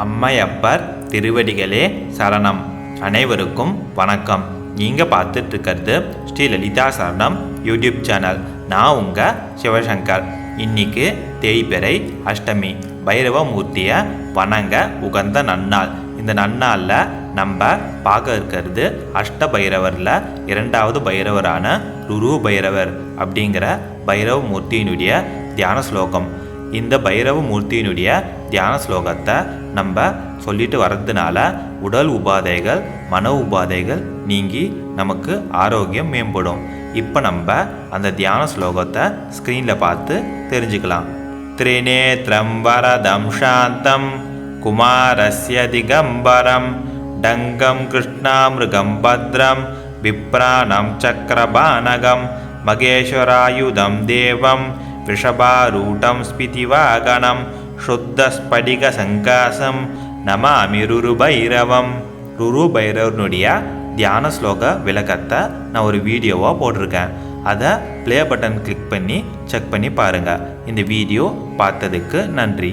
அம்மையப்பர் திருவடிகளே சரணம். அனைவருக்கும் வணக்கம். நீங்கள் பார்த்துட்டு இருக்கிறது ஸ்ரீ லலிதா சரணம் யூடியூப் சேனல். நான் உங்கள் சிவசங்கர். இன்னைக்கு தேய்பிறை அஷ்டமி, பைரவமூர்த்தியை வணங்க உகந்த நன்னாள். இந்த நன்னாளில் நம்ம பார்க்க இருக்கிறது அஷ்ட பைரவரில் இரண்டாவது பைரவரான ருரு பைரவர் அப்படிங்கிற பைரவமூர்த்தியினுடைய தியான ஸ்லோகம். இந்த பைரவமூர்த்தியினுடைய தியான ஸ்லோகத்தை நம்ம சொல்லிட்டு வர்றதுனால உடல் உபாதைகள், மன உபாதைகள் நீங்கி நமக்கு ஆரோக்கியம் மேம்படும். இப்போ நம்ம அந்த தியான ஸ்லோகத்தை ஸ்க்ரீனில் பார்த்து தெரிஞ்சுக்கலாம். திரிநேத்ரம் வரதம் சாந்தம் குமாரஸ்ய திகம்பரம் டங்கம் கிருஷ்ணாமிருகம் பத்ரம் விப்ராணம் சக்கரபானகம் மகேஸ்வராயுதம் தேவம் விஷபாரூடம் ஸ்பிதிவாகனம் சுத்தஸ்படிக சங்காசம் நமாமி ருரு பைரவம். ருரு பைரவனுடைய தியான ஸ்லோக விளக்கத்தை நான் ஒரு வீடியோவாக போட்டிருக்கேன். அதை ப்ளே பட்டன் கிளிக் பண்ணி செக் பண்ணி பாருங்கள். இந்த வீடியோ பார்த்ததுக்கு நன்றி.